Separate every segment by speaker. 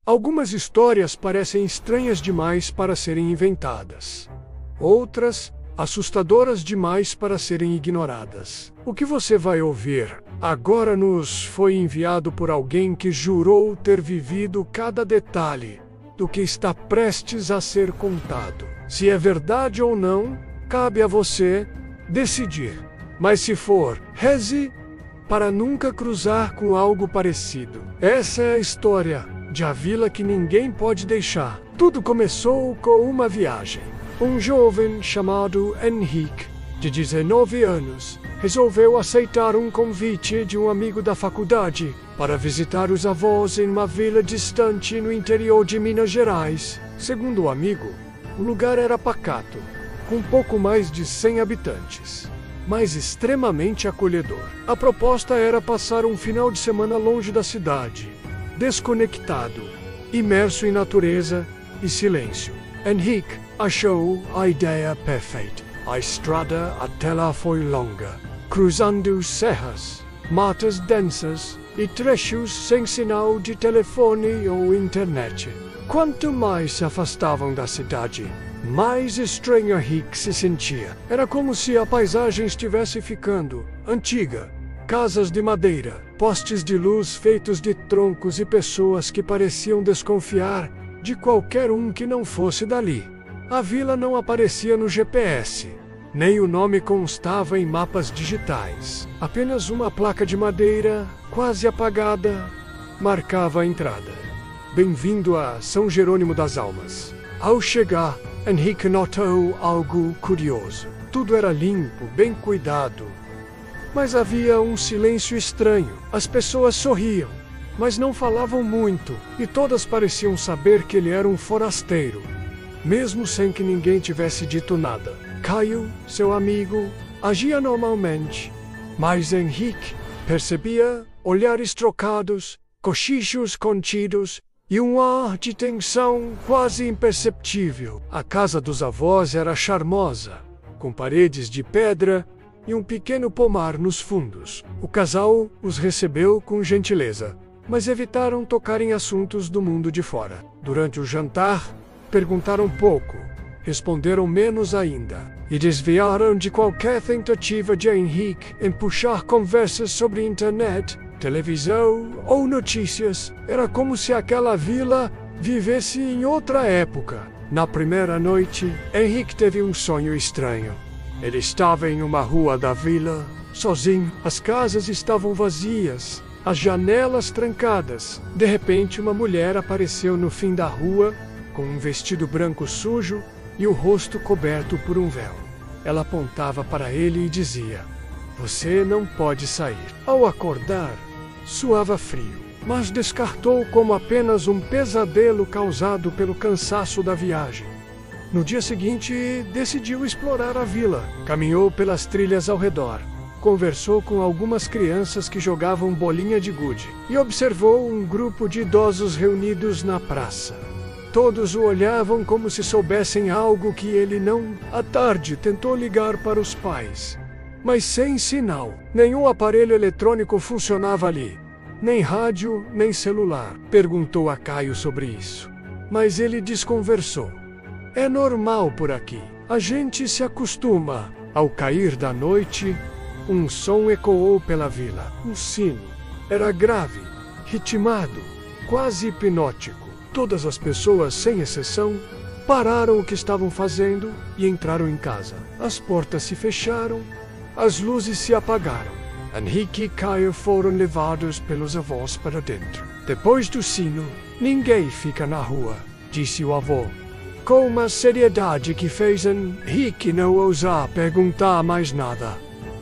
Speaker 1: Algumas histórias parecem estranhas demais para serem inventadas. Outras, assustadoras demais para serem ignoradas. O que você vai ouvir agora nos foi enviado por alguém que jurou ter vivido cada detalhe do que está prestes a ser contado. Se é verdade ou não, cabe a você decidir. Mas se for, reze para nunca cruzar com algo parecido. Essa é a história de A Vila que Ninguém Pode Deixar. Tudo começou com uma viagem. Um jovem chamado Henrique, de 19 anos, resolveu aceitar um convite de um amigo da faculdade para visitar os avós em uma vila distante no interior de Minas Gerais. Segundo o amigo, o lugar era pacato, com pouco mais de 100 habitantes, mas extremamente acolhedor. A proposta era passar um final de semana longe da cidade, desconectado, imerso em natureza e silêncio. Henrique achou a ideia perfeita. A estrada até lá foi longa, cruzando serras, matas densas e trechos sem sinal de telefone ou internet. Quanto mais se afastavam da cidade, mais estranho Henrique se sentia. Era como se a paisagem estivesse ficando antiga. Casas de madeira, postes de luz feitos de troncos e pessoas que pareciam desconfiar de qualquer um que não fosse dali. A vila não aparecia no GPS, nem o nome constava em mapas digitais. Apenas uma placa de madeira, quase apagada, marcava a entrada. Bem-vindo a São Jerônimo das Almas. Ao chegar, Henrique notou algo curioso. Tudo era limpo, bem cuidado. Mas havia um silêncio estranho. As pessoas sorriam, mas não falavam muito, e todas pareciam saber que ele era um forasteiro, mesmo sem que ninguém tivesse dito nada. Caio, seu amigo, agia normalmente, mas Henrique percebia olhares trocados, cochichos contidos e um ar de tensão quase imperceptível. A casa dos avós era charmosa, com paredes de pedra e um pequeno pomar nos fundos. O casal os recebeu com gentileza, mas evitaram tocar em assuntos do mundo de fora. Durante o jantar, perguntaram pouco, responderam menos ainda, e desviaram de qualquer tentativa de Henrique em puxar conversas sobre internet, televisão ou notícias. Era como se aquela vila vivesse em outra época. Na primeira noite, Henrique teve um sonho estranho. Ele estava em uma rua da vila, sozinho. As casas estavam vazias, as janelas trancadas. De repente, uma mulher apareceu no fim da rua, com um vestido branco sujo e o rosto coberto por um véu. Ela apontava para ele e dizia: "Você não pode sair." Ao acordar, suava frio, mas descartou como apenas um pesadelo causado pelo cansaço da viagem. No dia seguinte, decidiu explorar a vila. Caminhou pelas trilhas ao redor, conversou com algumas crianças que jogavam bolinha de gude e observou um grupo de idosos reunidos na praça. Todos o olhavam como se soubessem algo que ele não. À tarde, tentou ligar para os pais, mas sem sinal. Nenhum aparelho eletrônico funcionava ali, nem rádio, nem celular. Perguntou a Caio sobre isso, mas ele desconversou. "É normal por aqui. A gente se acostuma." Ao cair da noite, um som ecoou pela vila. Um sino. Era grave, ritmado, quase hipnótico. Todas as pessoas, sem exceção, pararam o que estavam fazendo e entraram em casa. As portas se fecharam, as luzes se apagaram. Henrique e Caio foram levados pelos avós para dentro. Depois do sino, ninguém fica na rua, disse o avô, com uma seriedade que fez Henrique não ousar perguntar mais nada.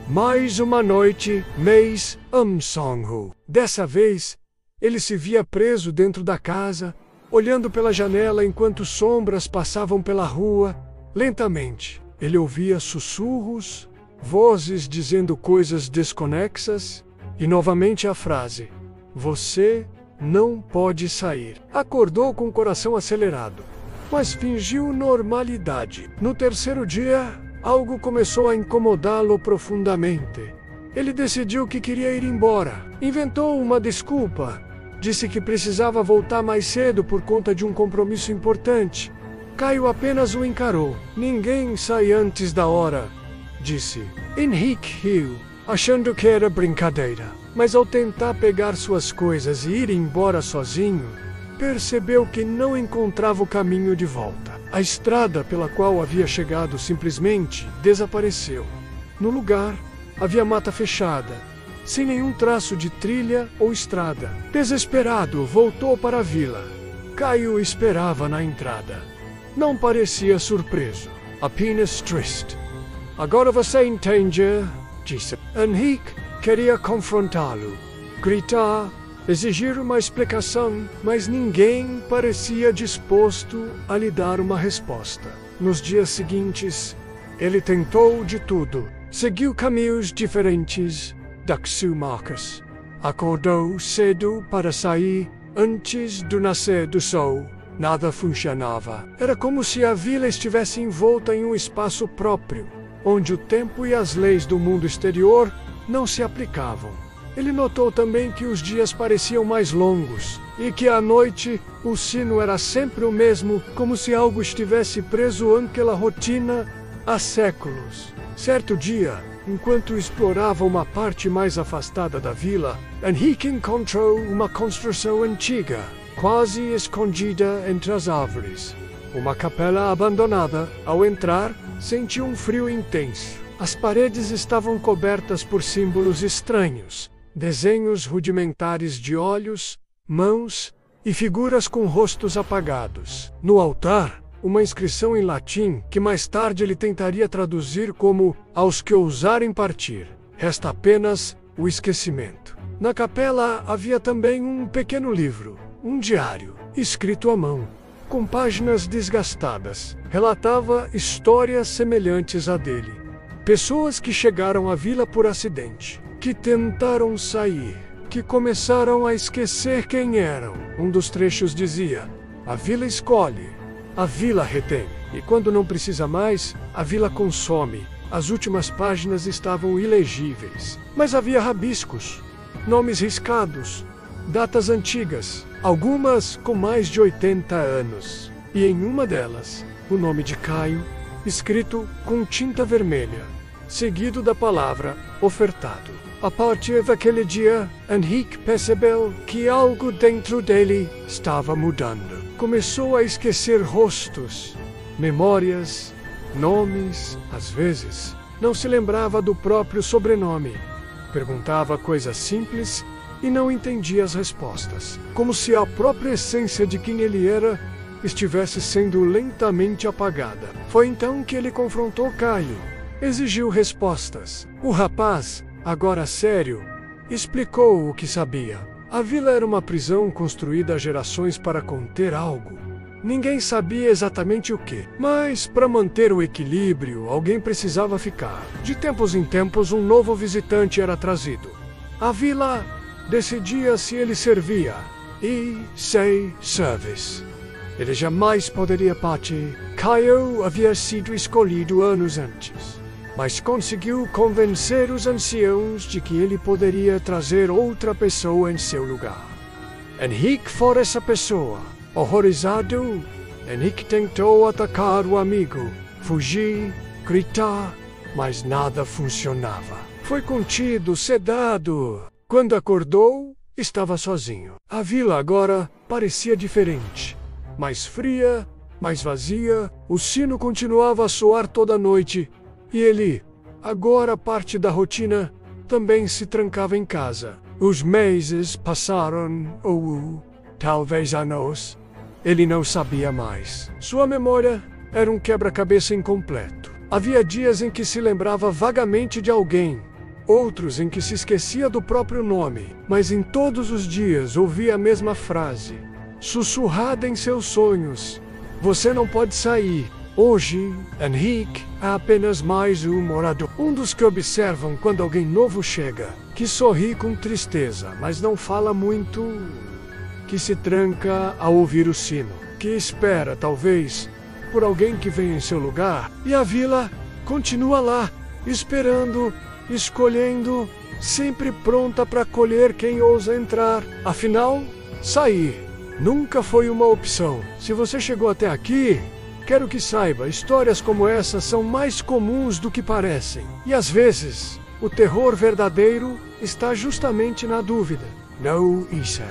Speaker 1: Mais uma noite, mês, Songhu. Dessa vez, ele se via preso dentro da casa, olhando pela janela enquanto sombras passavam pela rua. Lentamente, ele ouvia sussurros, vozes dizendo coisas desconexas, e novamente a frase: "Você não pode sair." Acordou com o coração acelerado, mas fingiu normalidade. No terceiro dia, algo começou a incomodá-lo profundamente. Ele decidiu que queria ir embora. Inventou uma desculpa, Disse que precisava voltar mais cedo por conta de um compromisso importante. Caio apenas o encarou. Ninguém sai antes da hora, disse. Henrique riu, achando que era brincadeira. Mas ao tentar pegar suas coisas e ir embora sozinho, percebeu que não encontrava o caminho de volta. A estrada pela qual havia chegado simplesmente desapareceu. No lugar, havia mata fechada, sem nenhum traço de trilha ou estrada. Desesperado, voltou para a vila. Caio esperava na entrada. Não parecia surpreso, apenas triste. Agora você entende, disse. Henrique queria confrontá-lo, gritar, exigir uma explicação, mas ninguém parecia disposto a lhe dar uma resposta. Nos dias seguintes, ele tentou de tudo. Seguiu caminhos diferentes da Marcus. Acordou cedo para sair antes do nascer do sol. Nada funcionava. Era como se a vila estivesse envolta em um espaço próprio, onde o tempo e as leis do mundo exterior não se aplicavam. Ele notou também que os dias pareciam mais longos e que à noite o sino era sempre o mesmo, como se algo estivesse preso àquela rotina há séculos. Certo dia, enquanto explorava uma parte mais afastada da vila, Henrique encontrou uma construção antiga, quase escondida entre as árvores. Uma capela abandonada. Ao entrar, sentiu um frio intenso. As paredes estavam cobertas por símbolos estranhos, desenhos rudimentares de olhos, mãos e figuras com rostos apagados. No altar, uma inscrição em latim que mais tarde ele tentaria traduzir como "aos que ousarem partir". Resta apenas o esquecimento. Na capela havia também um pequeno livro, um diário, escrito à mão, com páginas desgastadas. Relatava histórias semelhantes à dele. Pessoas que chegaram à vila por acidente, que tentaram sair, que começaram a esquecer quem eram. Um dos trechos dizia: a vila escolhe, a vila retém, e quando não precisa mais, a vila consome. As últimas páginas estavam ilegíveis, mas havia rabiscos, nomes riscados, datas antigas, algumas com mais de 80 anos. E em uma delas, o nome de Caio, escrito com tinta vermelha, seguido da palavra ofertado. A partir daquele dia, Henrique percebeu que algo dentro dele estava mudando. Começou a esquecer rostos, memórias, nomes. Às vezes, não se lembrava do próprio sobrenome. Perguntava coisas simples e não entendia as respostas, como se a própria essência de quem ele era estivesse sendo lentamente apagada. Foi então que ele confrontou Caio. Exigiu respostas. O rapaz, agora sério, explicou o que sabia. A vila era uma prisão construída há gerações para conter algo. Ninguém sabia exatamente o que, mas para manter o equilíbrio, alguém precisava ficar. De tempos em tempos, um novo visitante era trazido. A vila decidia se ele servia. E sei service. Ele jamais poderia partir. Caio havia sido escolhido anos antes, mas conseguiu convencer os anciãos de que ele poderia trazer outra pessoa em seu lugar. Henrique foi essa pessoa. Horrorizado, Henrique tentou atacar o amigo, fugir, gritar, mas nada funcionava. Foi contido, sedado. Quando acordou, estava sozinho. A vila agora parecia diferente. Mais fria, mais vazia. O sino continuava a soar toda noite. E ele, agora parte da rotina, também se trancava em casa. Os meses passaram, ou talvez anos. Ele não sabia mais. Sua memória era um quebra-cabeça incompleto. Havia dias em que se lembrava vagamente de alguém, outros em que se esquecia do próprio nome, mas em todos os dias ouvia a mesma frase, sussurrada em seus sonhos: "Você não pode sair. Hoje, Henrique é apenas mais um morador." Um dos que observam quando alguém novo chega, que sorri com tristeza, mas não fala muito, que se tranca ao ouvir o sino, que espera, talvez, por alguém que venha em seu lugar, e a vila continua lá, esperando, escolhendo, sempre pronta para acolher quem ousa entrar. Afinal, Sair nunca foi uma opção. Se você chegou até aqui, quero que saiba, histórias como essa são mais comuns do que parecem. E às vezes, o terror verdadeiro está justamente na dúvida. No Issei.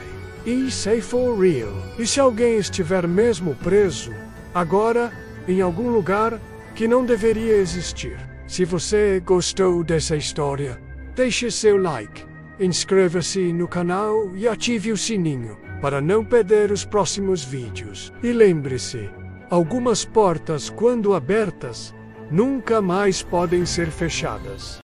Speaker 1: Issei for real. E se alguém estiver mesmo preso, agora, em algum lugar que não deveria existir? Se você gostou dessa história, deixe seu like, inscreva-se no canal e ative o sininho para não perder os próximos vídeos. E lembre-se, algumas portas, quando abertas, nunca mais podem ser fechadas.